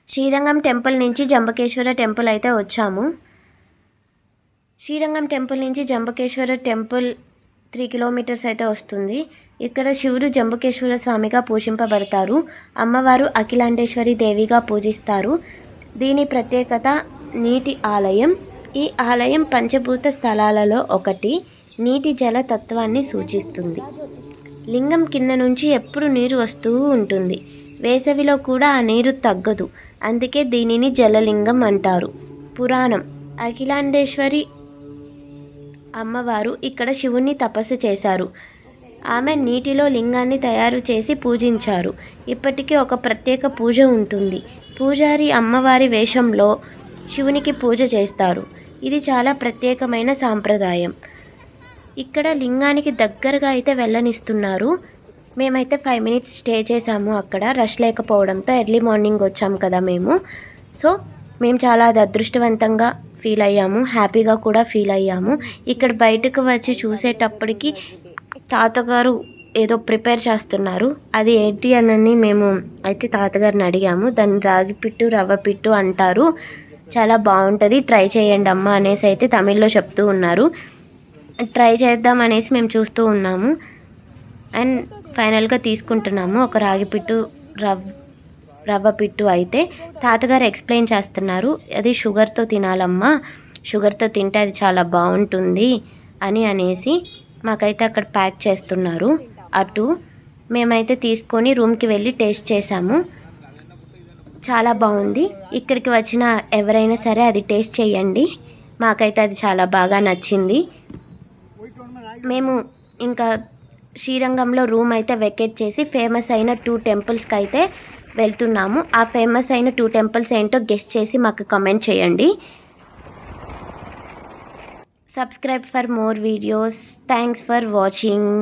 Srirangam temple నుంచి జంబకేశ్వర temple అయితే వచ్చాము. శ్రీరంగం టెంపుల్ నుంచి జంబకేశ్వర టెంపుల్ 3 కిలోమీటర్స్ అయితే వస్తుంది. ఇక్కడ శివుడు జంబకేశ్వర స్వామిగా పూజింపబడతారు. అమ్మవారు అఖిలాండేశ్వరి దేవిగా పూజిస్తారు. దీని ప్రత్యేకత నీటి ఆలయం. ఈ ఆలయం పంచభూత స్థలాలలో ఒకటి. నీటి జల తత్వాన్ని సూచిస్తుంది. లింగం కింద నుంచి ఎప్పుడు నీరు వస్తూ ఉంటుంది. వేసవిలో కూడా ఆ నీరు తగ్గదు. అందుకే దీనిని జలలింగం అంటారు. పురాణం. అఖిలాండేశ్వరి అమ్మవారు ఇక్కడ శివుణ్ణి తపస్సు చేశారు. ఆమె నీటిలో లింగాన్ని తయారు చేసి పూజించారు. ఇప్పటికీ ఒక ప్రత్యేక పూజ ఉంటుంది. పూజారి అమ్మవారి వేషంలో శివునికి పూజ చేస్తారు. ఇది చాలా ప్రత్యేకమైన సాంప్రదాయం. ఇక్కడ లింగానికి దగ్గరగా అయితే వెళ్ళనిస్తున్నారు. మేమైతే 5 minutes స్టే చేసాము. అక్కడ రష్ లేకపోవడంతో ఎర్లీ మార్నింగ్ వచ్చాము కదా మేము. సో మేము చాలా అదృష్టవంతంగా ఫీల్ అయ్యాము. హ్యాపీగా కూడా ఫీల్ అయ్యాము. ఇక్కడ బయటకు వచ్చి చూసేటప్పటికి తాతగారు ఏదో ప్రిపేర్ చేస్తున్నారు. అది ఏంటి అని మేము అయితే తాతగారిని అడిగాము. దాన్ని రాగి పిట్టు రవ్వ పిట్టు అంటారు. చాలా బాగుంటుంది, ట్రై చేయండి అమ్మ అనేసి అయితే తమిళ్లో చెప్తూ ఉన్నారు. ట్రై చేద్దాం అనేసి మేము చూస్తూ ఉన్నాము. అండ్ ఫైనల్గా తీసుకుంటున్నాము. ఒక రాగి పిట్టు రవ్వ పిట్టు అయితే తాతగారు ఎక్స్ప్లెయిన్ చేస్తున్నారు. అది షుగర్తో తినాలమ్మా, షుగర్తో తింటే అది చాలా బాగుంటుంది అనేసి మాకైతే అక్కడ ప్యాక్ చేస్తున్నారు. అటు మేమైతే తీసుకొని రూమ్కి వెళ్ళి టేస్ట్ చేసాము. చాలా బాగుంది. ఇక్కడికి వచ్చిన ఎవరైనా సరే అది టేస్ట్ చేయండి. మాకైతే అది చాలా బాగా నచ్చింది. మేము ఇంకా శ్రీరంగంలో రూమ్ అయితే వెకేట్ చేసి ఫేమస్ అయిన 2 temples అయితే వెళ్తున్నాము. ఆ ఫేమస్ అయిన 2 temples ఏంటో గెస్ట్ చేసి మాకు కామెంట్ చేయండి. Subscribe for more videos. Thanks for watching.